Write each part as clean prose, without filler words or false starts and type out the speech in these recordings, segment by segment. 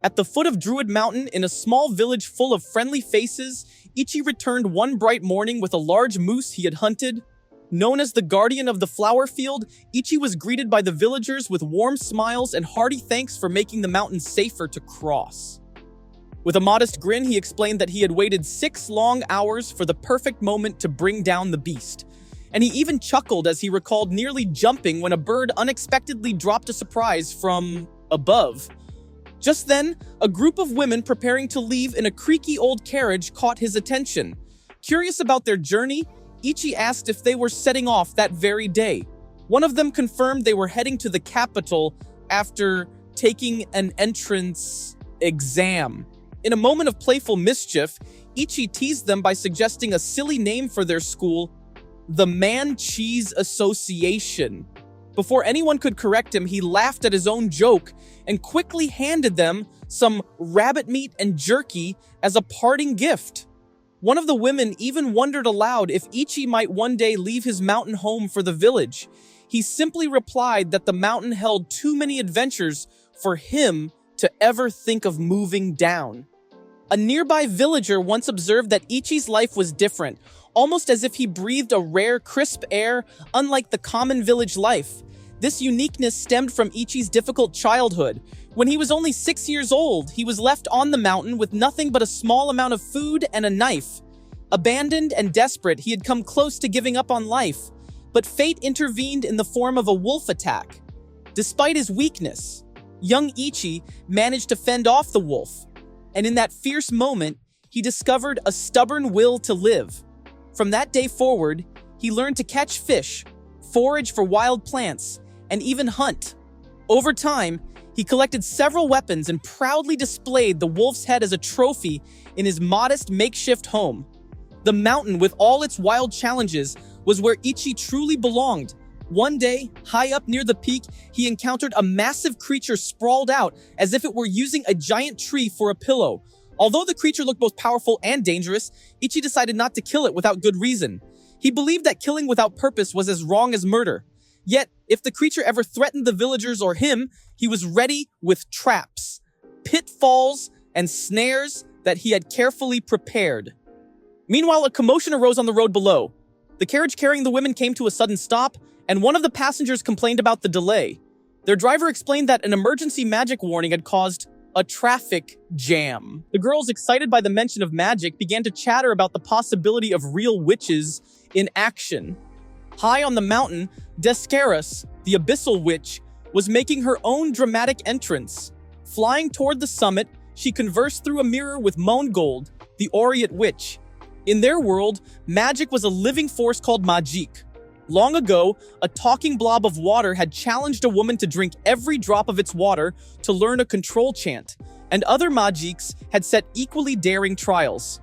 At the foot of Druid Mountain, in a small village full of friendly faces, Ichi returned one bright morning with a large moose he had hunted. Known as the guardian of the flower field, Ichi was greeted by the villagers with warm smiles and hearty thanks for making the mountain safer to cross. With a modest grin, he explained that he had waited 6 long hours for the perfect moment to bring down the beast. And he even chuckled as he recalled nearly jumping when a bird unexpectedly dropped a surprise from above. Just then, a group of women preparing to leave in a creaky old carriage caught his attention. Curious about their journey, Ichi asked if they were setting off that very day. One of them confirmed they were heading to the capital after taking an entrance exam. In a moment of playful mischief, Ichi teased them by suggesting a silly name for their school, the Man-Cheese Association. Before anyone could correct him, he laughed at his own joke and quickly handed them some rabbit meat and jerky as a parting gift. One of the women even wondered aloud if Ichi might one day leave his mountain home for the village. He simply replied that the mountain held too many adventures for him to ever think of moving down. A nearby villager once observed that Ichi's life was different, almost as if he breathed a rare, crisp air, unlike the common village life. This uniqueness stemmed from Ichi's difficult childhood. When he was only 6 years old, he was left on the mountain with nothing but a small amount of food and a knife. Abandoned and desperate, he had come close to giving up on life, but fate intervened in the form of a wolf attack. Despite his weakness, young Ichi managed to fend off the wolf, and in that fierce moment, he discovered a stubborn will to live. From that day forward, he learned to catch fish, forage for wild plants, and even hunt. Over time, he collected several weapons and proudly displayed the wolf's head as a trophy in his modest makeshift home. The mountain, with all its wild challenges, was where Ichi truly belonged. One day, high up near the peak, he encountered a massive creature sprawled out as if it were using a giant tree for a pillow. Although the creature looked both powerful and dangerous, Ichi decided not to kill it without good reason. He believed that killing without purpose was as wrong as murder. Yet, if the creature ever threatened the villagers or him, he was ready with traps, pitfalls, and snares that he had carefully prepared. Meanwhile, a commotion arose on the road below. The carriage carrying the women came to a sudden stop, and one of the passengers complained about the delay. Their driver explained that an emergency magic warning had caused a traffic jam. The girls, excited by the mention of magic, began to chatter about the possibility of real witches in action. High on the mountain, Descaris, the abyssal witch, was making her own dramatic entrance. Flying toward the summit, she conversed through a mirror with Moangold, the Aureate witch. In their world, magic was a living force called Majik. Long ago, a talking blob of water had challenged a woman to drink every drop of its water to learn a control chant, and other Majiks had set equally daring trials.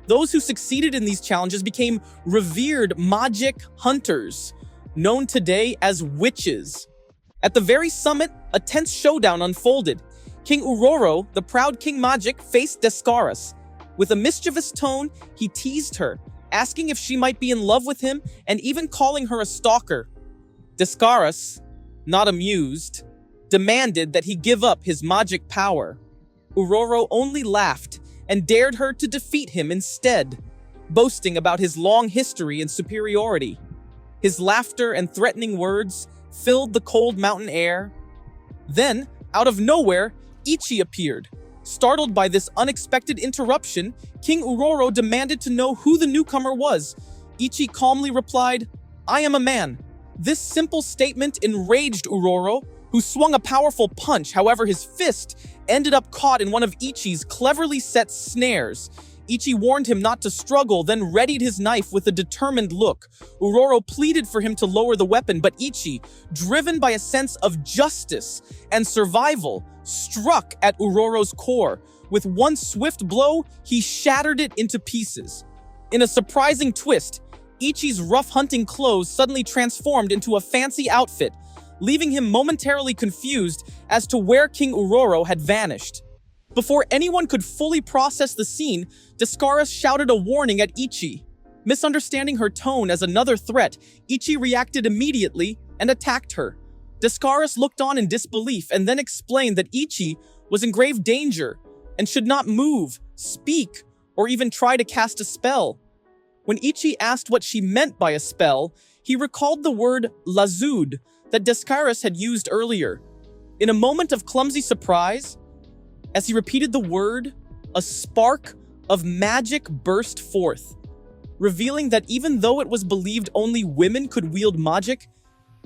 Those who succeeded in these challenges became revered Majik hunters, known today as witches. At the very summit, a tense showdown unfolded. King Uroro, the proud King Majik, faced Descaris. With a mischievous tone, he teased her, asking if she might be in love with him and even calling her a stalker. Descaris, not amused, demanded that he give up his magic power. Uroro only laughed and dared her to defeat him instead, boasting about his long history and superiority. His laughter and threatening words filled the cold mountain air. Then, out of nowhere, Ichi appeared. Startled by this unexpected interruption, King Uroro demanded to know who the newcomer was. Ichi calmly replied, "I am a man." This simple statement enraged Uroro, who swung a powerful punch. However, his fist ended up caught in one of Ichi's cleverly set snares. Ichi warned him not to struggle, then readied his knife with a determined look. Uroro pleaded for him to lower the weapon, but Ichi, driven by a sense of justice and survival, struck at Uroro's core. With one swift blow, he shattered it into pieces. In a surprising twist, Ichi's rough hunting clothes suddenly transformed into a fancy outfit, leaving him momentarily confused as to where King Uroro had vanished. Before anyone could fully process the scene, Descaris shouted a warning at Ichi. Misunderstanding her tone as another threat, Ichi reacted immediately and attacked her. Descaris looked on in disbelief and then explained that Icchi was in grave danger and should not move, speak, or even try to cast a spell. When Icchi asked what she meant by a spell, he recalled the word lazud that Descaris had used earlier. In a moment of clumsy surprise, as he repeated the word, a spark of magic burst forth, revealing that even though it was believed only women could wield Majik,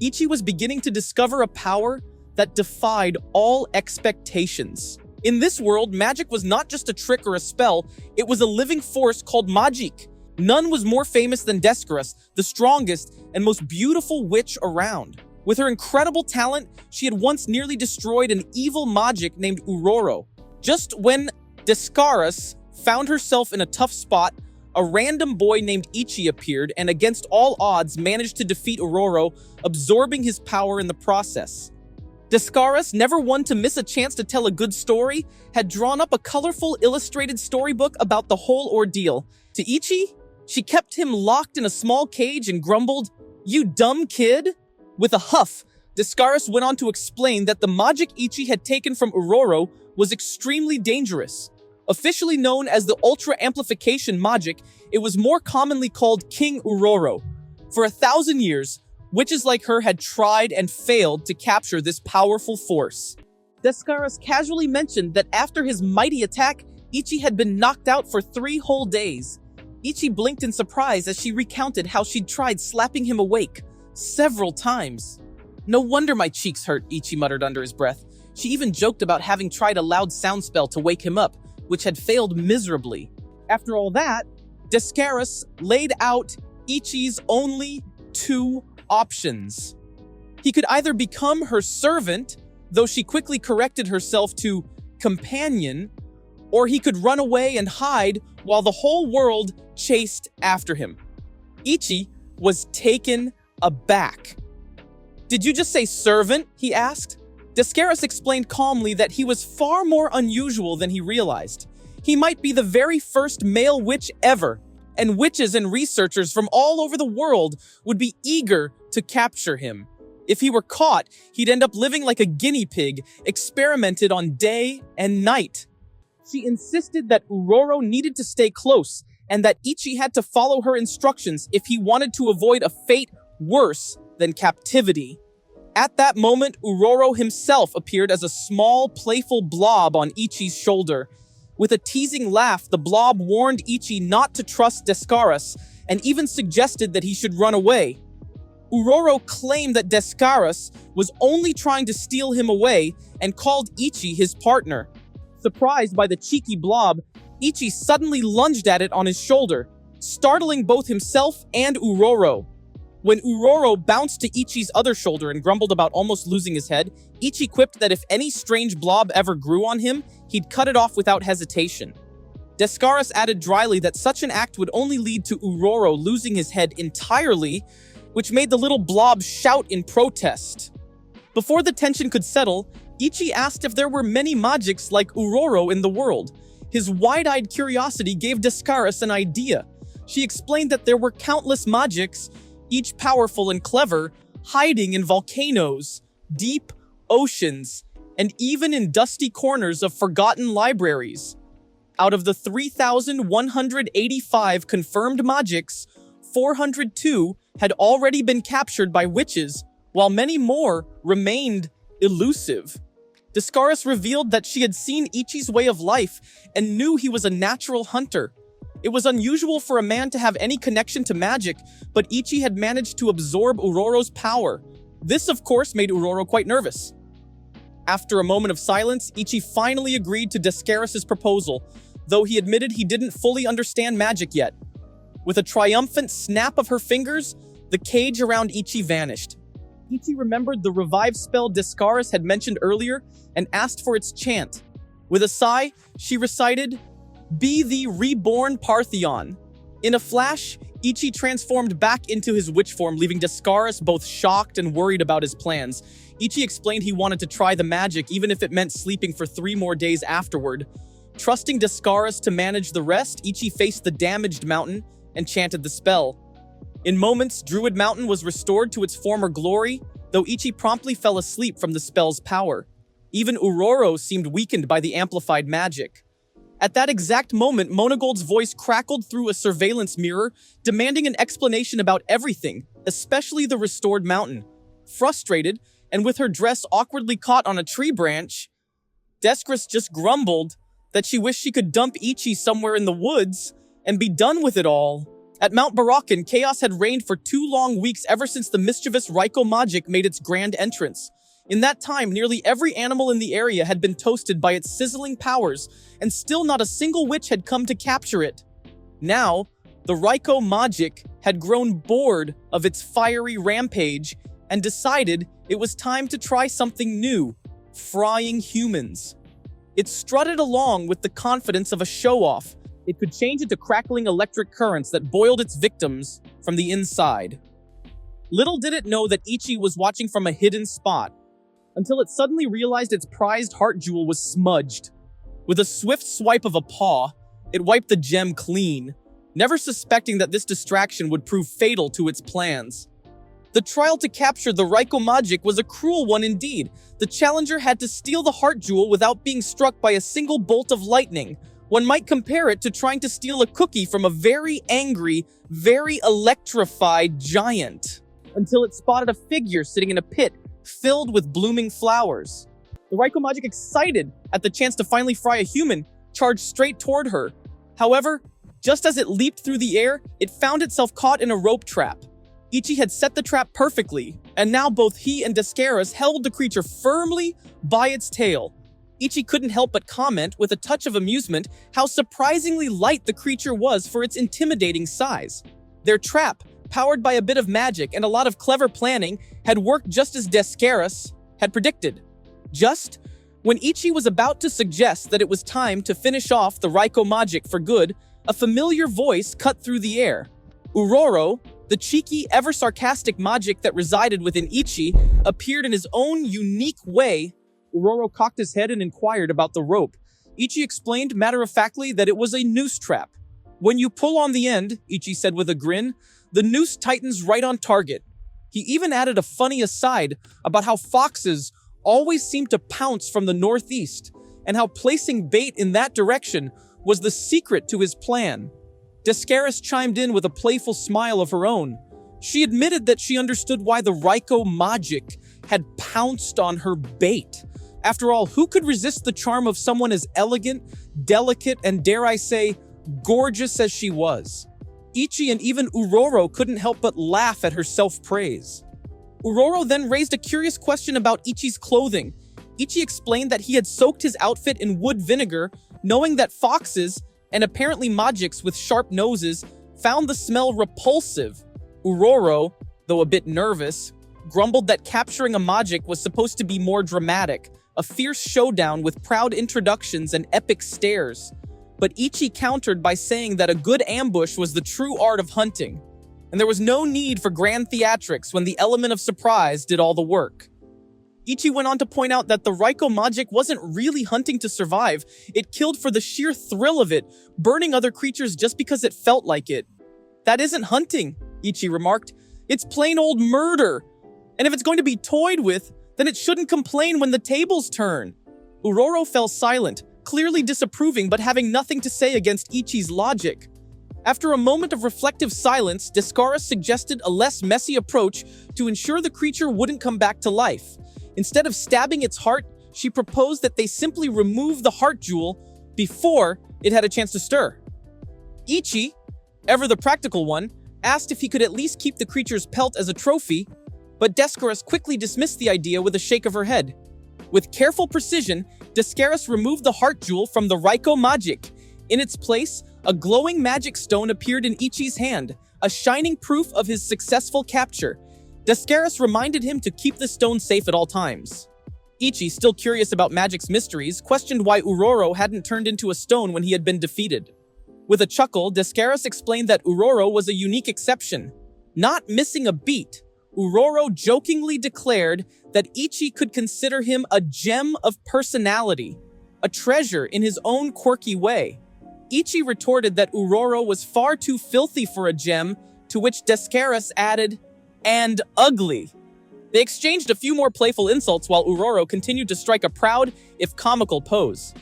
Icchi was beginning to discover a power that defied all expectations. In this world, magic was not just a trick or a spell, it was a living force called Majik. None was more famous than Descaris, the strongest and most beautiful witch around. With her incredible talent, she had once nearly destroyed an evil Majik named Uroro. Just when Descaris found herself in a tough spot, a random boy named Icchi appeared and against all odds managed to defeat Uroro, absorbing his power in the process. Descaris, never one to miss a chance to tell a good story, had drawn up a colorful illustrated storybook about the whole ordeal. To Icchi, she kept him locked in a small cage and grumbled, "You dumb kid?" With a huff, Descaris went on to explain that the Majik Icchi had taken from Uroro was extremely dangerous. Officially known as the Ultra Amplification Majik, it was more commonly called King Uroro. For 1,000 years, witches like her had tried and failed to capture this powerful force. Descaris casually mentioned that after his mighty attack, Icchi had been knocked out for 3 whole days. Icchi blinked in surprise as she recounted how she'd tried slapping him awake several times. "No wonder my cheeks hurt," Icchi muttered under his breath. She even joked about having tried a loud sound spell to wake him up, which had failed miserably. After all that, Descaris laid out Ichi's only 2 options. He could either become her servant, though she quickly corrected herself to companion, or he could run away and hide while the whole world chased after him. Icchi was taken aback. "Did you just say servant?" he asked. Descaris explained calmly that he was far more unusual than he realized. He might be the very first male witch ever, and witches and researchers from all over the world would be eager to capture him. If he were caught, he'd end up living like a guinea pig, experimented on day and night. She insisted that Uroro needed to stay close, and that Icchi had to follow her instructions if he wanted to avoid a fate worse than captivity. At that moment, Uroro himself appeared as a small, playful blob on Ichi's shoulder. With a teasing laugh, the blob warned Icchi not to trust Descaris, and even suggested that he should run away. Uroro claimed that Descaris was only trying to steal him away and called Icchi his partner. Surprised by the cheeky blob, Icchi suddenly lunged at it on his shoulder, startling both himself and Uroro. When Uroro bounced to Ichi's other shoulder and grumbled about almost losing his head, Icchi quipped that if any strange blob ever grew on him, he'd cut it off without hesitation. Descaris added dryly that such an act would only lead to Uroro losing his head entirely, which made the little blob shout in protest. Before the tension could settle, Icchi asked if there were many Majiks like Uroro in the world. His wide-eyed curiosity gave Descaris an idea. She explained that there were countless Majiks, each powerful and clever, hiding in volcanoes, deep oceans, and even in dusty corners of forgotten libraries. Out of the 3,185 confirmed Majiks, 402 had already been captured by witches, while many more remained elusive. Descaris revealed that she had seen Ichi's way of life and knew he was a natural hunter. It was unusual for a man to have any connection to magic, but Icchi had managed to absorb Uroro's power. This, of course, made Uroro quite nervous. After a moment of silence, Icchi finally agreed to Descaris' proposal, though he admitted he didn't fully understand magic yet. With a triumphant snap of her fingers, the cage around Icchi vanished. Icchi remembered the revive spell Descaris had mentioned earlier and asked for its chant. With a sigh, she recited, "Be the reborn Parthenon." In a flash, Icchi transformed back into his witch form, leaving Descaris both shocked and worried about his plans. Icchi explained he wanted to try the magic, even if it meant sleeping for 3 more days afterward. Trusting Descaris to manage the rest, Icchi faced the damaged mountain and chanted the spell. In moments, Druid Mountain was restored to its former glory, though Ichi promptly fell asleep from the spell's power. Even Uroro seemed weakened by the amplified magic. At that exact moment, Monagold's voice crackled through a surveillance mirror, demanding an explanation about everything, especially the restored mountain. Frustrated, and with her dress awkwardly caught on a tree branch, Descaris just grumbled that she wished she could dump Icchi somewhere in the woods and be done with it all. At Mount Barakan, chaos had reigned for 2 long weeks ever since the mischievous Raiko Majik made its grand entrance. In that time, nearly every animal in the area had been toasted by its sizzling powers, and still not a single witch had come to capture it. Now, the Raiko Majik had grown bored of its fiery rampage and decided it was time to try something new: frying humans. It strutted along with the confidence of a show-off. It could change into crackling electric currents that boiled its victims from the inside. Little did it know that Icchi was watching from a hidden spot, until it suddenly realized its prized heart jewel was smudged. With a swift swipe of a paw, it wiped the gem clean, never suspecting that this distraction would prove fatal to its plans. The trial to capture the Raiko Majik was a cruel one indeed. The challenger had to steal the heart jewel without being struck by a single bolt of lightning. One might compare it to trying to steal a cookie from a very angry, very electrified giant, until it spotted a figure sitting in a pit filled with blooming flowers. The Raiko Majik, excited at the chance to finally fry a human, charged straight toward her. However, just as it leaped through the air, it found itself caught in a rope trap. Icchi had set the trap perfectly, and now both he and Descaris held the creature firmly by its tail. Icchi couldn't help but comment, with a touch of amusement, how surprisingly light the creature was for its intimidating size. Their trap, powered by a bit of magic and a lot of clever planning, had worked just as Descaris had predicted. Just when Icchi was about to suggest that it was time to finish off the Raiko Majik for good, a familiar voice cut through the air. Uroro, the cheeky, ever-sarcastic Majik that resided within Icchi, appeared in his own unique way. Uroro cocked his head and inquired about the rope. Icchi explained matter-of-factly that it was a noose trap. When you pull on the end, Icchi said with a grin, the noose tightens right on target. He even added a funny aside about how foxes always seem to pounce from the northeast, and how placing bait in that direction was the secret to his plan. Descaris chimed in with a playful smile of her own. She admitted that she understood why the Raiko Majik had pounced on her bait. After all, who could resist the charm of someone as elegant, delicate, and dare I say, gorgeous as she was? Icchi and even Uroro couldn't help but laugh at her self-praise. Uroro then raised a curious question about Ichi's clothing. Icchi explained that he had soaked his outfit in wood vinegar, knowing that foxes, and apparently Majiks with sharp noses, found the smell repulsive. Uroro, though a bit nervous, grumbled that capturing a Majik was supposed to be more dramatic, a fierce showdown with proud introductions and epic stares. But Icchi countered by saying that a good ambush was the true art of hunting, and there was no need for grand theatrics when the element of surprise did all the work. Icchi went on to point out that the Raiko Majik wasn't really hunting to survive. It killed for the sheer thrill of it, burning other creatures just because it felt like it. That isn't hunting, Icchi remarked. It's plain old murder. And if it's going to be toyed with, then it shouldn't complain when the tables turn. Uroro fell silent, clearly disapproving but having nothing to say against Ichi's logic. After a moment of reflective silence, Descaris suggested a less messy approach to ensure the creature wouldn't come back to life. Instead of stabbing its heart, she proposed that they simply remove the heart jewel before it had a chance to stir. Icchi, ever the practical one, asked if he could at least keep the creature's pelt as a trophy, but Descaris quickly dismissed the idea with a shake of her head. With careful precision, Descaris removed the heart jewel from the Raiko Majik. In its place, a glowing magic stone appeared in Ichi's hand, a shining proof of his successful capture. Descaris reminded him to keep the stone safe at all times. Icchi, still curious about magic's mysteries, questioned why Uroro hadn't turned into a stone when he had been defeated. With a chuckle, Descaris explained that Uroro was a unique exception. Not missing a beat, Uroro jokingly declared that Icchi could consider him a gem of personality, a treasure in his own quirky way. Icchi retorted that Uroro was far too filthy for a gem, to which Descaris added, and ugly. They exchanged a few more playful insults while Uroro continued to strike a proud, if comical, pose.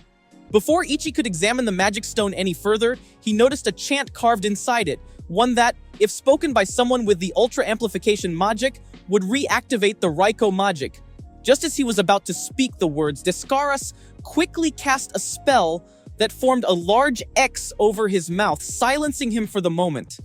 Before Icchi could examine the magic stone any further, he noticed a chant carved inside it, one that, if spoken by someone with the Ultra Amplification Majik, would reactivate the Raiko Majik. Just as he was about to speak the words, Descaris quickly cast a spell that formed a large X over his mouth, silencing him for the moment.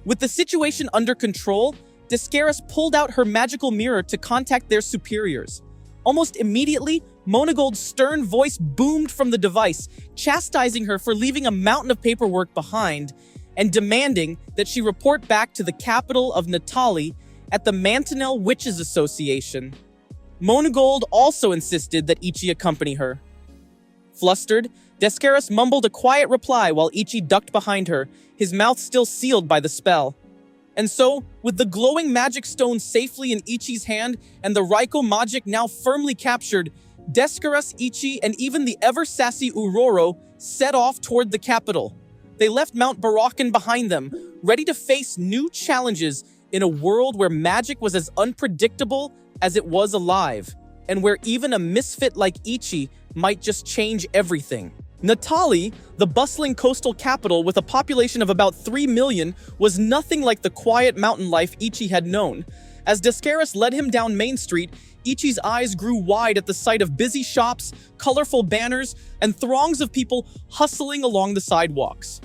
With the situation under control, Descaris pulled out her magical mirror to contact their superiors. Almost immediately, Monagold's stern voice boomed from the device, chastising her for leaving a mountain of paperwork behind and demanding that she report back to the capital of Natali at the Mantinel Witches Association. Monagold also insisted that Icchi accompany her. Flustered, Descaris mumbled a quiet reply while Icchi ducked behind her, his mouth still sealed by the spell. And so, with the glowing magic stone safely in Ichi's hand and the Raiko Majik now firmly captured, Descaris, Icchi, and even the ever-sassy Uroro set off toward the capital. They left Mount Barakan behind them, ready to face new challenges in a world where magic was as unpredictable as it was alive, and where even a misfit like Icchi might just change everything. Natali, the bustling coastal capital with a population of about 3 million, was nothing like the quiet mountain life Icchi had known. As Descaris led him down Main Street, Ichi's eyes grew wide at the sight of busy shops, colorful banners, and throngs of people hustling along the sidewalks.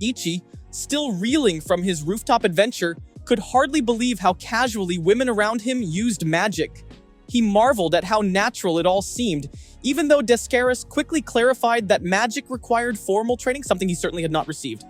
Icchi, still reeling from his rooftop adventure, could hardly believe how casually women around him used magic. He marveled at how natural it all seemed, even though Descaris quickly clarified that magic required formal training, something he certainly had not received.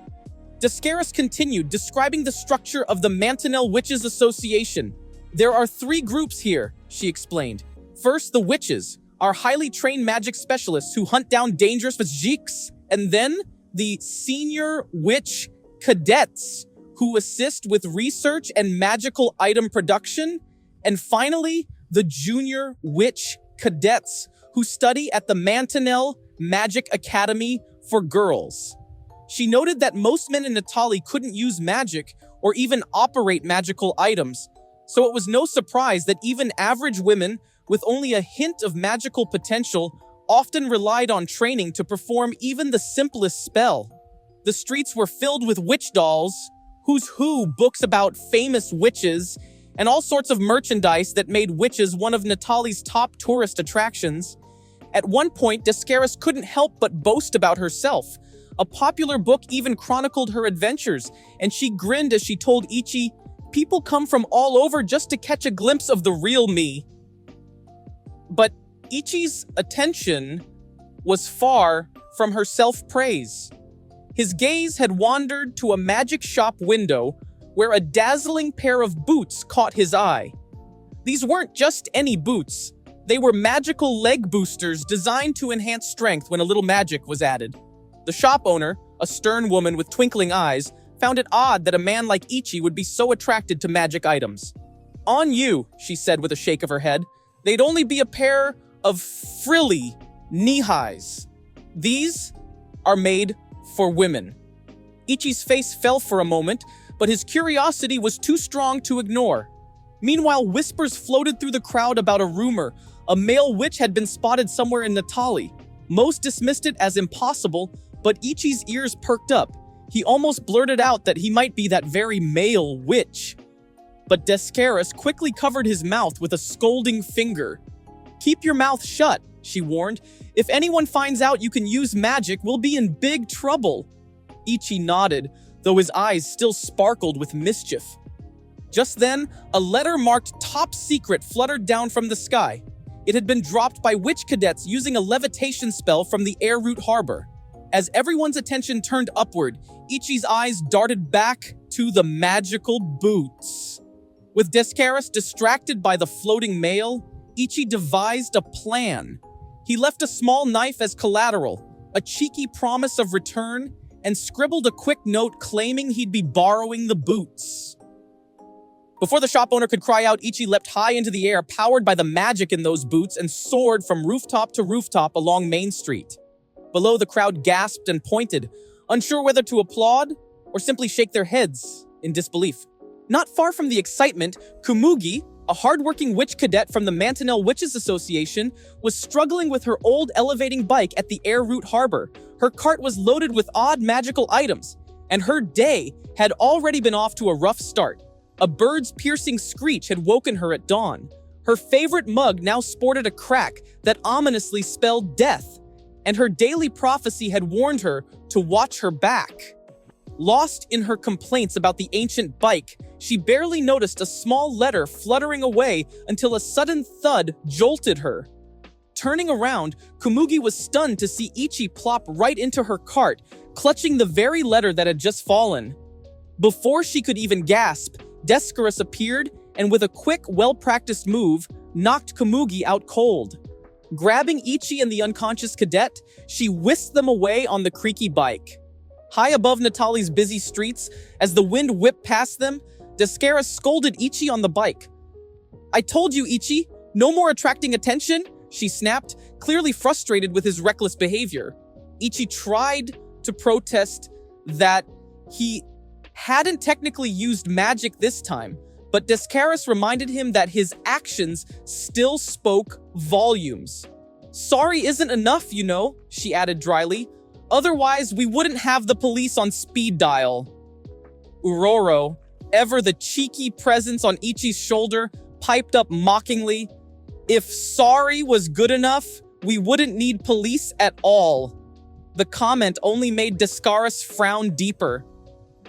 Descaris continued, describing the structure of the Mantinel Witches Association. "There are 3 groups here," she explained. "First, the witches, our highly trained magic specialists who hunt down dangerous Majiks, and then the senior witch cadets, who assist with research and magical item production, and finally, the junior witch cadets, who study at the Mantinel Magic Academy for girls." She noted that most men in Natali couldn't use magic or even operate magical items, so it was no surprise that even average women with only a hint of magical potential often relied on training to perform even the simplest spell. The streets were filled with witch dolls, Who's Who books about famous witches, and all sorts of merchandise that made witches one of Natali's top tourist attractions. At one point, Descaris couldn't help but boast about herself. A popular book even chronicled her adventures, and she grinned as she told Icchi, "People come from all over just to catch a glimpse of the real me." But Ichi's attention was far from her self-praise. His gaze had wandered to a magic shop window where a dazzling pair of boots caught his eye. These weren't just any boots. They were magical leg boosters designed to enhance strength when a little magic was added. The shop owner, a stern woman with twinkling eyes, found it odd that a man like Icchi would be so attracted to magic items. "On you," she said with a shake of her head. "They'd only be a pair of frilly knee-highs. These are made for women." Ichi's face fell for a moment, but his curiosity was too strong to ignore. Meanwhile, whispers floated through the crowd about a rumor. A male witch had been spotted somewhere in Natali. Most dismissed it as impossible, but Ichi's ears perked up. He almost blurted out that he might be that very male witch. But Descaris quickly covered his mouth with a scolding finger. "Keep your mouth shut," she warned. "If anyone finds out you can use magic, we'll be in big trouble." Icchi nodded, though his eyes still sparkled with mischief. Just then, a letter marked Top Secret fluttered down from the sky. It had been dropped by witch cadets using a levitation spell from the air route harbor. As everyone's attention turned upward, Ichi's eyes darted back to the magical boots. With Descaris distracted by the floating mail, Icchi devised a plan. He left a small knife as collateral, a cheeky promise of return, and scribbled a quick note claiming he'd be borrowing the boots. Before the shop owner could cry out, Icchi leapt high into the air, powered by the magic in those boots, and soared from rooftop to rooftop along Main Street. Below, the crowd gasped and pointed, unsure whether to applaud or simply shake their heads in disbelief. Not far from the excitement, Kumugi, A hardworking witch cadet from the Mantinel Witches Association was struggling with her old elevating bike at the Air Route Harbor. Her cart was loaded with odd magical items, and her day had already been off to a rough start. A bird's piercing screech had woken her at dawn. Her favorite mug now sported a crack that ominously spelled death, and her daily prophecy had warned her to watch her back. Lost in her complaints about the ancient bike, she barely noticed a small letter fluttering away until a sudden thud jolted her. Turning around, Komugi was stunned to see Icchi plop right into her cart, clutching the very letter that had just fallen. Before she could even gasp, Descarus appeared and with a quick, well-practiced move, knocked Komugi out cold. Grabbing Icchi and the unconscious cadet, she whisked them away on the creaky bike. High above Natali's busy streets, as the wind whipped past them, Descarus scolded Icchi on the bike. "I told you, Icchi, no more attracting attention," she snapped, clearly frustrated with his reckless behavior. Icchi tried to protest that he hadn't technically used magic this time, but Descarus reminded him that his actions still spoke volumes. "Sorry isn't enough, you know," she added dryly. "Otherwise, we wouldn't have the police on speed dial." Uroro, ever the cheeky presence on Ichi's shoulder, piped up mockingly, "If sorry was good enough, we wouldn't need police at all." The comment only made Descarus frown deeper.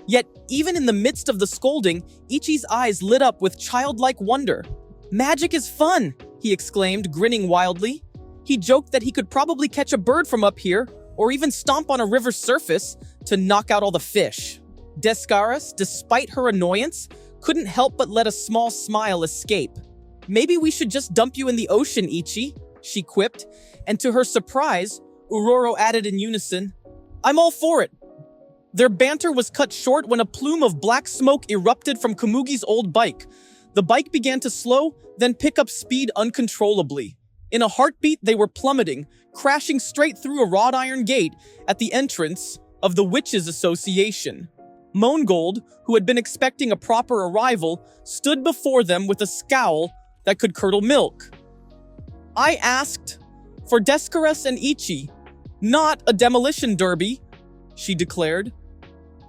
Yet, even in the midst of the scolding, Ichi's eyes lit up with childlike wonder. "Magic is fun," he exclaimed, grinning wildly. He joked that he could probably catch a bird from up here, or even stomp on a river's surface to knock out all the fish. Descarus, despite her annoyance, couldn't help but let a small smile escape. "Maybe we should just dump you in the ocean, Icchi," she quipped, and to her surprise, Uroro added in unison, "I'm all for it." Their banter was cut short when a plume of black smoke erupted from Komugi's old bike. The bike began to slow, then pick up speed uncontrollably. In a heartbeat, they were plummeting, crashing straight through a wrought iron gate at the entrance of the Witches Association. Moangold, who had been expecting a proper arrival, stood before them with a scowl that could curdle milk. "I asked for Descarus and Icchi, not a demolition derby," she declared.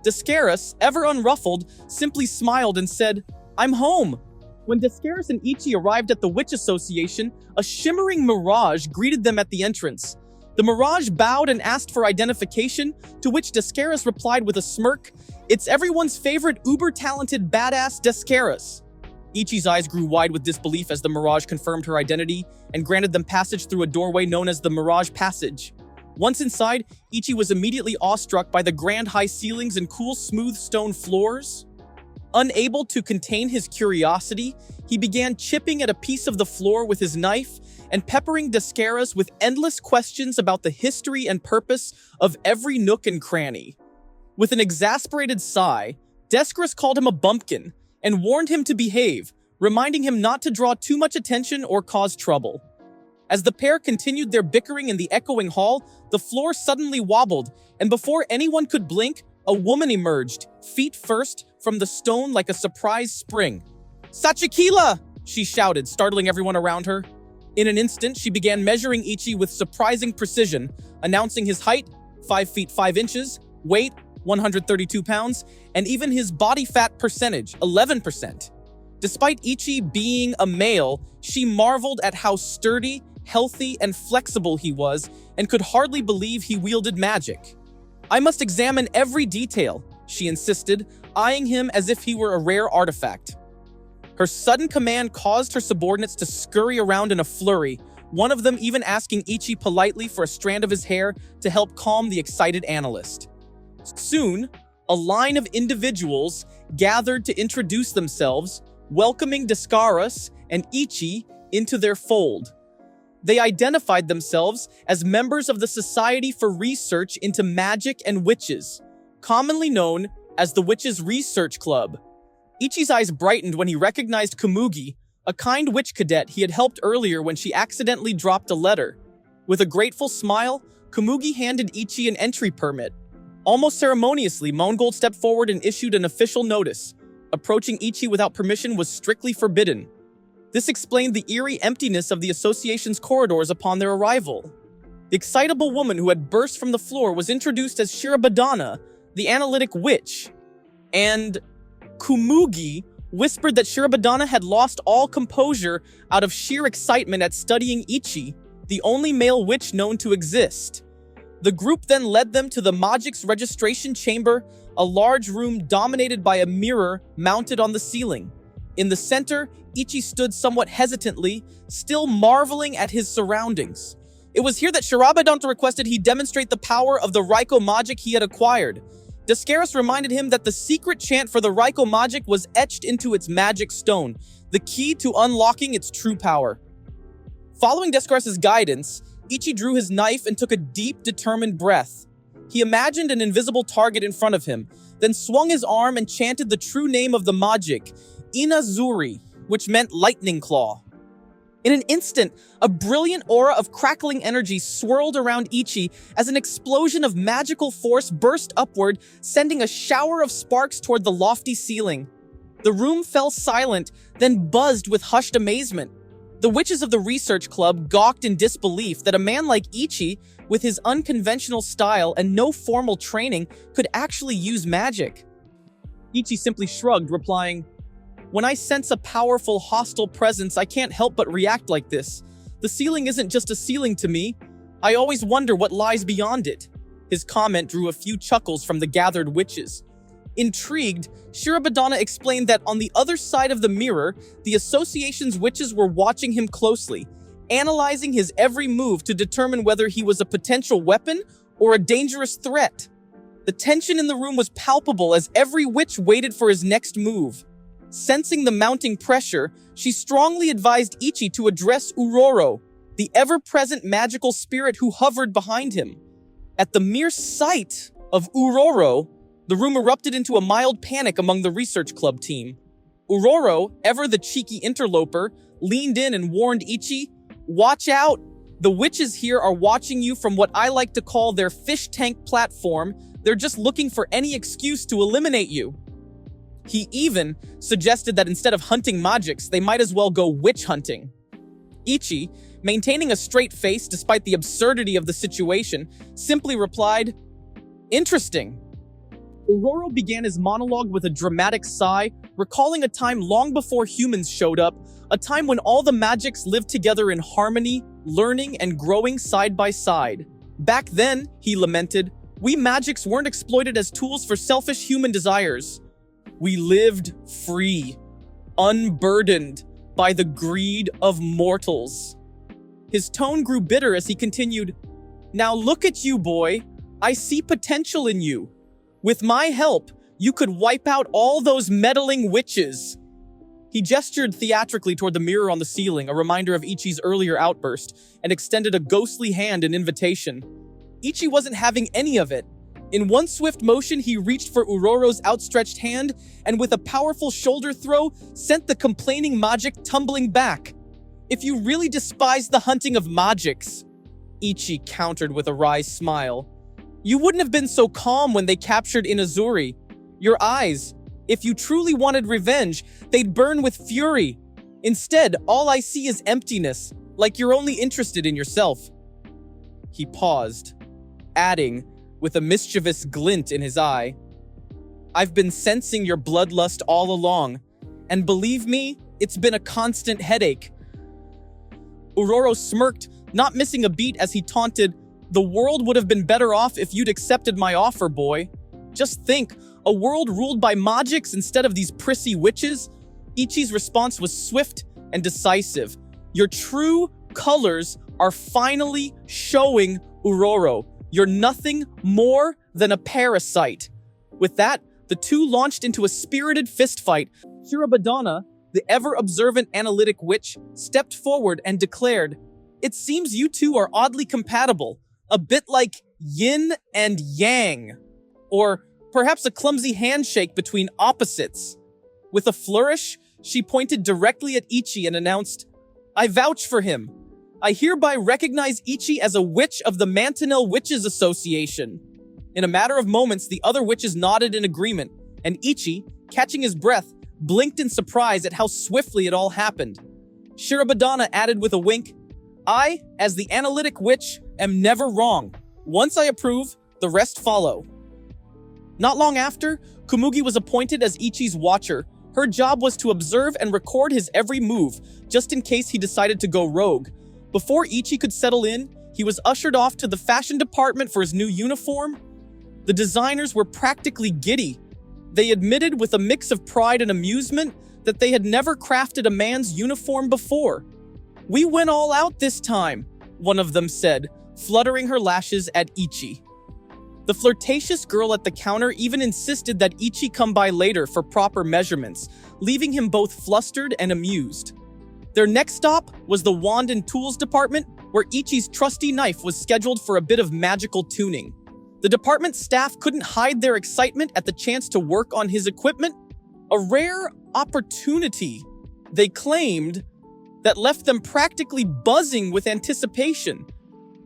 Descarus, ever unruffled, simply smiled and said, "I'm home." When Descarus and Icchi arrived at the Witch Association, a shimmering mirage greeted them at the entrance. The mirage bowed and asked for identification, to which Descarus replied with a smirk, "It's everyone's favorite uber-talented badass Descarus." Ichi's eyes grew wide with disbelief as the mirage confirmed her identity and granted them passage through a doorway known as the Mirage Passage. Once inside, Icchi was immediately awestruck by the grand high ceilings and cool smooth stone floors. Unable to contain his curiosity, he began chipping at a piece of the floor with his knife and peppering Descarus with endless questions about the history and purpose of every nook and cranny. With an exasperated sigh, Descarus called him a bumpkin and warned him to behave, reminding him not to draw too much attention or cause trouble. As the pair continued their bickering in the echoing hall, the floor suddenly wobbled, and before anyone could blink, a woman emerged, feet first, from the stone like a surprise spring. "Sachikila!" she shouted, startling everyone around her. In an instant, she began measuring Icchi with surprising precision, announcing his height, 5 feet 5 inches, weight, 132 pounds, and even his body fat percentage, 11%. Despite Icchi being a male, she marveled at how sturdy, healthy, and flexible he was, and could hardly believe he wielded magic. "I must examine every detail," she insisted, eyeing him as if he were a rare artifact. Her sudden command caused her subordinates to scurry around in a flurry, one of them even asking Icchi politely for a strand of his hair to help calm the excited analyst. Soon, a line of individuals gathered to introduce themselves, welcoming Descarus and Icchi into their fold. They identified themselves as members of the Society for Research into Magic and Witches, commonly known as the Witches Research Club. Ichi's eyes brightened when he recognized Komugi, a kind witch cadet he had helped earlier when she accidentally dropped a letter. With a grateful smile, Komugi handed Icchi an entry permit. Almost ceremoniously, Moangold stepped forward and issued an official notice. Approaching Icchi without permission was strictly forbidden. This explained the eerie emptiness of the association's corridors upon their arrival. The excitable woman who had burst from the floor was introduced as Shirabadana, the analytic witch, and Kumugi whispered that Shirabadana had lost all composure out of sheer excitement at studying Icchi, the only male witch known to exist. The group then led them to the Majik's registration chamber, a large room dominated by a mirror mounted on the ceiling. In the center, Icchi stood somewhat hesitantly, still marveling at his surroundings. It was here that Shirabadana requested he demonstrate the power of the Raiko Majik he had acquired. Descaris reminded him that the secret chant for the Raiko Majik was etched into its magic stone, the key to unlocking its true power. Following Descaris' guidance, Icchi drew his knife and took a deep, determined breath. He imagined an invisible target in front of him, then swung his arm and chanted the true name of the Majik, Inazuri, which meant lightning claw. In an instant, a brilliant aura of crackling energy swirled around Icchi as an explosion of magical force burst upward, sending a shower of sparks toward the lofty ceiling. The room fell silent, then buzzed with hushed amazement. The witches of the research club gawked in disbelief that a man like Icchi, with his unconventional style and no formal training, could actually use magic. Icchi simply shrugged, replying, "When I sense a powerful, hostile presence, I can't help but react like this. The ceiling isn't just a ceiling to me. I always wonder what lies beyond it." His comment drew a few chuckles from the gathered witches. Intrigued, Shirabadana explained that on the other side of the mirror, the association's witches were watching him closely, analyzing his every move to determine whether he was a potential weapon or a dangerous threat. The tension in the room was palpable as every witch waited for his next move. Sensing the mounting pressure, she strongly advised Icchi to address Uroro, the ever-present magical spirit who hovered behind him. At the mere sight of Uroro, the room erupted into a mild panic among the research club team. Uroro, ever the cheeky interloper, leaned in and warned Icchi, "Watch out! The witches here are watching you from what I like to call their fish tank platform. They're just looking for any excuse to eliminate you." He even suggested that instead of hunting Majiks, they might as well go witch hunting. Icchi, maintaining a straight face despite the absurdity of the situation, simply replied, "Interesting." Uroro began his monologue with a dramatic sigh, recalling a time long before humans showed up, a time when all the Majiks lived together in harmony, learning and growing side by side. Back then, he lamented, we Majiks weren't exploited as tools for selfish human desires. We lived free, unburdened by the greed of mortals. His tone grew bitter as he continued, "Now look at you, boy. I see potential in you. With my help, you could wipe out all those meddling witches." He gestured theatrically toward the mirror on the ceiling, a reminder of Ichi's earlier outburst, and extended a ghostly hand in invitation. Icchi wasn't having any of it. In one swift motion, he reached for Uroro's outstretched hand, and with a powerful shoulder throw, sent the complaining Majik tumbling back. "If you really despise the hunting of Majiks," Icchi countered with a wry smile, "you wouldn't have been so calm when they captured Inazuri. Your eyes, if you truly wanted revenge, they'd burn with fury. Instead, all I see is emptiness, like you're only interested in yourself." He paused, adding, with a mischievous glint in his eye, "I've been sensing your bloodlust all along, and believe me, it's been a constant headache." Uroro smirked, not missing a beat as he taunted, "The world would have been better off if you'd accepted my offer, boy. Just think, a world ruled by Majiks instead of these prissy witches?" Ichi's response was swift and decisive. "Your true colors are finally showing, Uroro. You're nothing more than a parasite." With that, the two launched into a spirited fistfight. Shirabadana, the ever-observant analytic witch, stepped forward and declared, "It seems you two are oddly compatible, a bit like yin and yang, or perhaps a clumsy handshake between opposites." With a flourish, she pointed directly at Icchi and announced, "I vouch for him. I hereby recognize Icchi as a witch of the Mantanel Witches Association." In a matter of moments, the other witches nodded in agreement, and Icchi, catching his breath, blinked in surprise at how swiftly it all happened. Shirabadana added with a wink, I, as the analytic witch, am never wrong. Once I approve, the rest follow. Not long after, Komugi was appointed as Ichi's watcher. Her job was to observe and record his every move, just in case he decided to go rogue. Before Ichi could settle in, he was ushered off to the fashion department for his new uniform. The designers were practically giddy. They admitted with a mix of pride and amusement that they had never crafted a man's uniform before. We went all out this time, one of them said, fluttering her lashes at Ichi. The flirtatious girl at the counter even insisted that Ichi come by later for proper measurements, leaving him both flustered and amused. Their next stop was the wand and tools department, where Ichi's trusty knife was scheduled for a bit of magical tuning. The department staff couldn't hide their excitement at the chance to work on his equipment, a rare opportunity, they claimed, that left them practically buzzing with anticipation.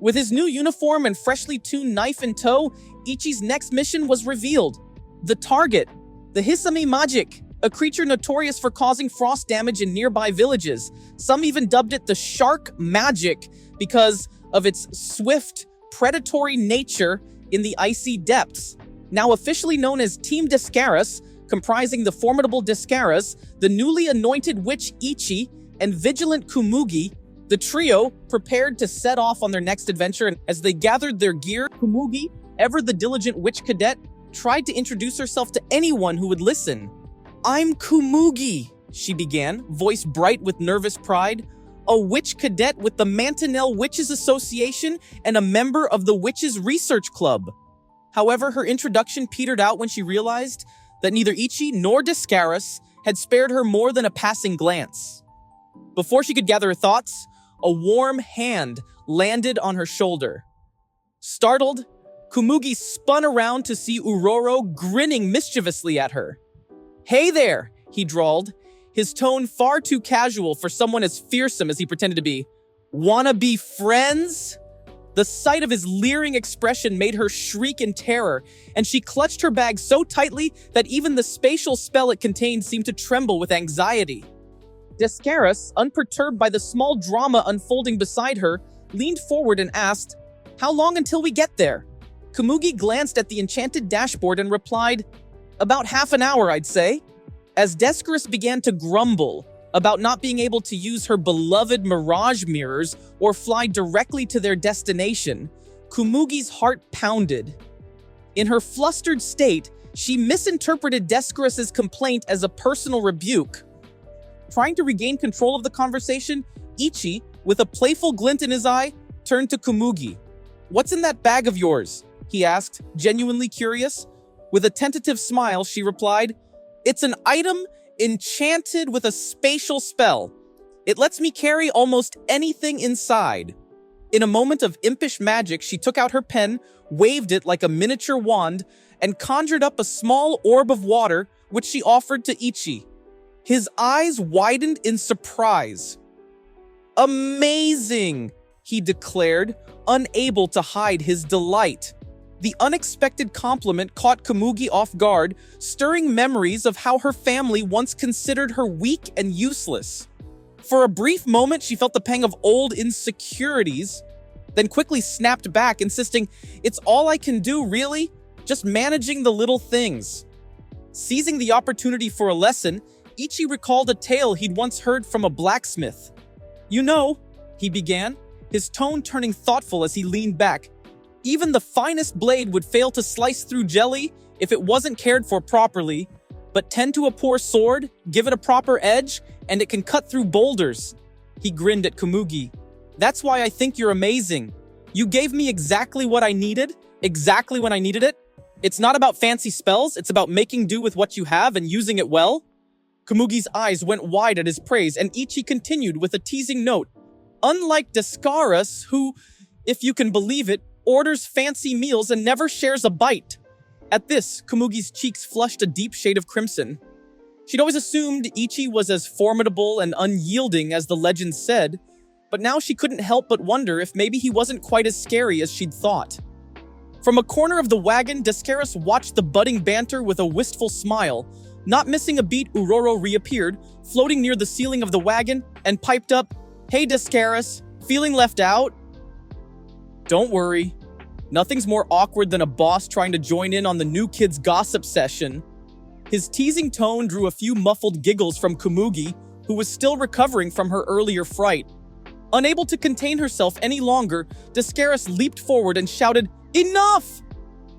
With his new uniform and freshly tuned knife in tow, Ichi's next mission was revealed. The target, the Hisami Majik, a creature notorious for causing frost damage in nearby villages. Some even dubbed it the Shark Majik because of its swift, predatory nature in the icy depths. Now officially known as Team Descaras, comprising the formidable Descaras, the newly anointed witch Icchi, and vigilant Komugi, the trio prepared to set off on their next adventure, and as they gathered their gear, Komugi, ever the diligent witch cadet, tried to introduce herself to anyone who would listen. I'm Komugi, she began, voice bright with nervous pride, a witch cadet with the Mantinel Witches Association and a member of the Witches Research Club. However, her introduction petered out when she realized that neither Icchi nor Descaras had spared her more than a passing glance. Before she could gather her thoughts, a warm hand landed on her shoulder. Startled, Komugi spun around to see Uroro grinning mischievously at her. Hey there, he drawled, his tone far too casual for someone as fearsome as he pretended to be. Wanna be friends? The sight of his leering expression made her shriek in terror, and she clutched her bag so tightly that even the spatial spell it contained seemed to tremble with anxiety. Descaras, unperturbed by the small drama unfolding beside her, leaned forward and asked, How long until we get there? Komugi glanced at the enchanted dashboard and replied, About half an hour, I'd say. As Descaras began to grumble about not being able to use her beloved mirage mirrors or fly directly to their destination, Komugi's heart pounded. In her flustered state, she misinterpreted Descaras' complaint as a personal rebuke. Trying to regain control of the conversation, Icchi, with a playful glint in his eye, turned to Komugi. What's in that bag of yours? He asked, genuinely curious. With a tentative smile, she replied, It's an item enchanted with a spatial spell. It lets me carry almost anything inside. In a moment of impish magic, she took out her pen, waved it like a miniature wand, and conjured up a small orb of water, which she offered to Icchi. His eyes widened in surprise. Amazing, he declared, unable to hide his delight. The unexpected compliment caught Komugi off guard, stirring memories of how her family once considered her weak and useless. For a brief moment, she felt the pang of old insecurities, then quickly snapped back, insisting, It's all I can do, really? Just managing the little things. Seizing the opportunity for a lesson, Icchi recalled a tale he'd once heard from a blacksmith. You know, he began, his tone turning thoughtful as he leaned back. Even the finest blade would fail to slice through jelly if it wasn't cared for properly, but tend to a poor sword, give it a proper edge, and it can cut through boulders. He grinned at Komugi. That's why I think you're amazing. You gave me exactly what I needed, exactly when I needed it. It's not about fancy spells, it's about making do with what you have and using it well. Komugi's eyes went wide at his praise, and Icchi continued with a teasing note. Unlike Descaras, who, if you can believe it, orders fancy meals and never shares a bite. At this, Komugi's cheeks flushed a deep shade of crimson. She'd always assumed Icchi was as formidable and unyielding as the legend said, but now she couldn't help but wonder if maybe he wasn't quite as scary as she'd thought. From a corner of the wagon, Descaras watched the budding banter with a wistful smile, Not missing a beat, Uroro reappeared, floating near the ceiling of the wagon, and piped up, "Hey Descaris, feeling left out?" Don't worry. Nothing's more awkward than a boss trying to join in on the new kid's gossip session. His teasing tone drew a few muffled giggles from Komugi, who was still recovering from her earlier fright. Unable to contain herself any longer, Descaris leaped forward and shouted, "Enough!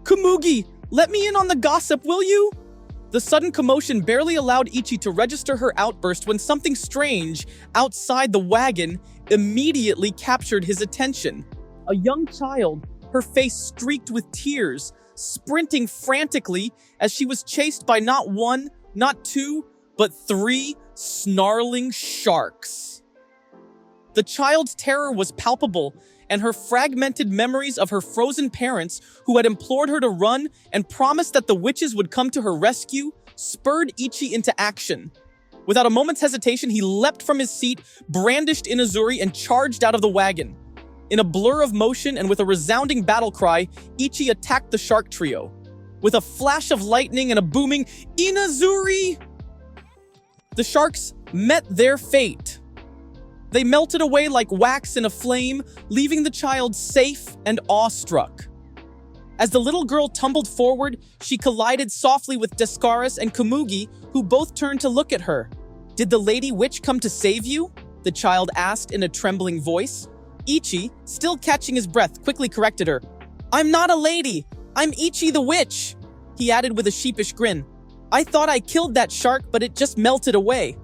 Komugi, let me in on the gossip, will you?" The sudden commotion barely allowed Icchi to register her outburst when something strange outside the wagon immediately captured his attention. A young child, her face streaked with tears, sprinting frantically as she was chased by not one, not two, but 3 snarling sharks. The child's terror was palpable, and her fragmented memories of her frozen parents, who had implored her to run and promised that the witches would come to her rescue, spurred Icchi into action. Without a moment's hesitation, he leapt from his seat, brandished Inazuri, and charged out of the wagon. In a blur of motion and with a resounding battle cry, Icchi attacked the shark trio. With a flash of lightning and a booming "Inazuri!" the sharks met their fate. They melted away like wax in a flame, leaving the child safe and awestruck. As the little girl tumbled forward, she collided softly with Descaris and Komugi, who both turned to look at her. "Did the Lady Witch come to save you?" the child asked in a trembling voice. Icchi, still catching his breath, quickly corrected her. "I'm not a lady. I'm Ichi the Witch," he added with a sheepish grin. "I thought I killed that shark, but it just melted away."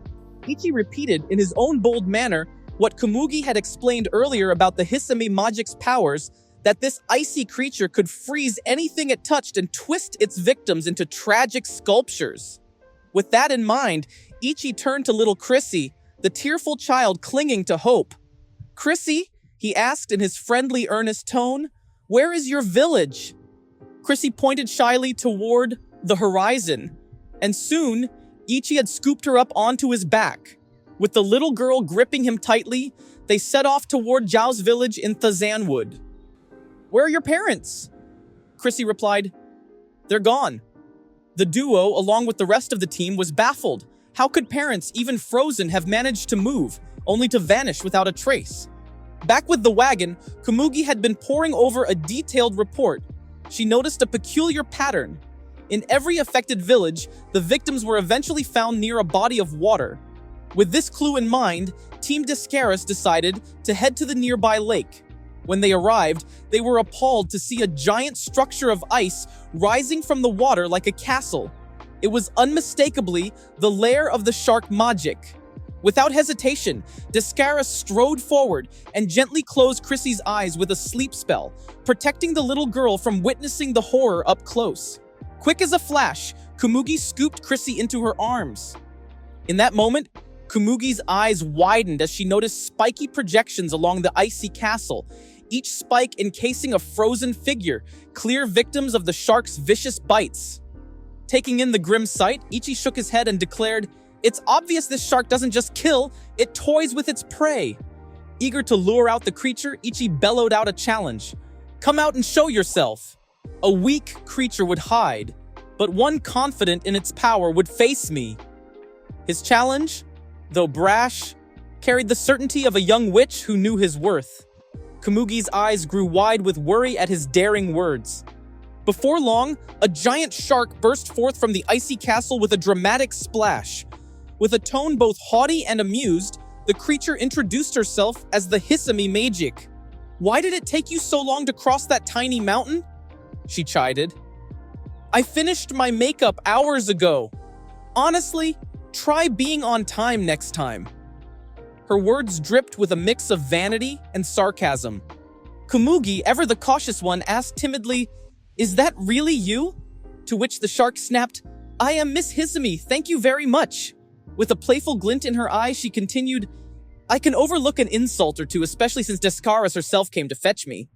Icchi repeated in his own bold manner what Komugi had explained earlier about the Hisame Majik's powers, that this icy creature could freeze anything it touched and twist its victims into tragic sculptures. With that in mind, Icchi turned to little Chrissy, the tearful child clinging to hope. "Chrissy," he asked in his friendly, earnest tone, "where is your village?" Chrissy pointed shyly toward the horizon, and soon, Icchi had scooped her up onto his back. With the little girl gripping him tightly, they set off toward Zhao's village in Thazanwood. "Where are your parents?" Chrissy replied, "They're gone." The duo, along with the rest of the team, was baffled. How could parents, even frozen, have managed to move, only to vanish without a trace? Back with the wagon, Komugi had been poring over a detailed report. She noticed a peculiar pattern. In every affected village, the victims were eventually found near a body of water. With this clue in mind, Team Descaris decided to head to the nearby lake. When they arrived, they were appalled to see a giant structure of ice rising from the water like a castle. It was unmistakably the lair of the shark Majik. Without hesitation, Descaris strode forward and gently closed Chrissy's eyes with a sleep spell, protecting the little girl from witnessing the horror up close. Quick as a flash, Komugi scooped Chrissy into her arms. In that moment, Komugi's eyes widened as she noticed spiky projections along the icy castle, each spike encasing a frozen figure, clear victims of the shark's vicious bites. Taking in the grim sight, Icchi shook his head and declared, "It's obvious this shark doesn't just kill, it toys with its prey." Eager to lure out the creature, Icchi bellowed out a challenge. "Come out and show yourself." A weak creature would hide, but one confident in its power would face me. His challenge, though brash, carried the certainty of a young witch who knew his worth. Komugi's eyes grew wide with worry at his daring words. Before long, a giant shark burst forth from the icy castle with a dramatic splash. With a tone both haughty and amused, the creature introduced herself as the Hisame Majik. "Why did it take you so long to cross that tiny mountain?" she chided. "I finished my makeup hours ago. Honestly, try being on time next time." Her words dripped with a mix of vanity and sarcasm. Komugi, ever the cautious one, asked timidly, "Is that really you?" To which the shark snapped, "I am Miss Hisame, thank you very much." With a playful glint in her eye, she continued, "I can overlook an insult or two, especially since Descaris herself came to fetch me.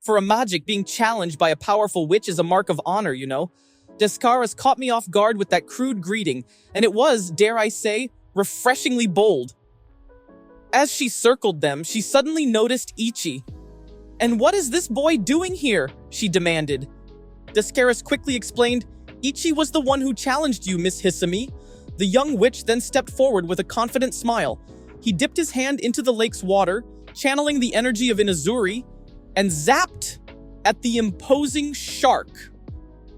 For a Majik, being challenged by a powerful witch is a mark of honor, you know. Descaris caught me off guard with that crude greeting, and it was, dare I say, refreshingly bold." As she circled them, she suddenly noticed Icchi. "And what is this boy doing here?" she demanded. Descaris quickly explained, Ichi was the one who challenged you, Miss Hisami. The young witch then stepped forward with a confident smile. He dipped his hand into the lake's water, channeling the energy of Inazuri, and zapped at the imposing shark.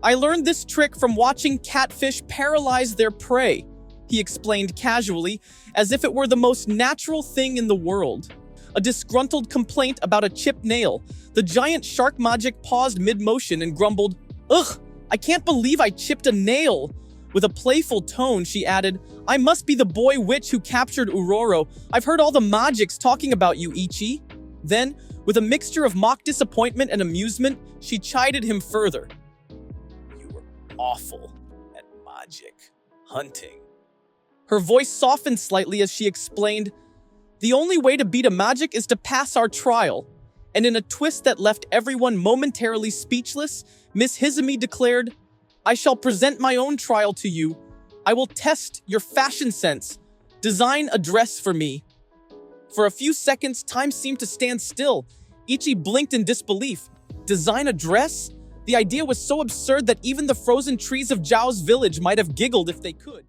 I learned this trick from watching catfish paralyze their prey, he explained casually, as if it were the most natural thing in the world. A disgruntled complaint about a chipped nail. The giant shark Majik paused mid-motion and grumbled, "Ugh, I can't believe I chipped a nail." With a playful tone, she added, "I must be the boy witch who captured Uroro. I've heard all the Majiks talking about you, Ichi." Then, with a mixture of mock disappointment and amusement, she chided him further. "You were awful at Majik hunting." Her voice softened slightly as she explained, "The only way to beat a Majik is to pass our trial." And in a twist that left everyone momentarily speechless, Miss Hisami declared, "I shall present my own trial to you. I will test your fashion sense. Design a dress for me." For a few seconds, time seemed to stand still. Ichi blinked in disbelief. Design a dress? The idea was so absurd that even the frozen trees of Zhao's village might have giggled if they could.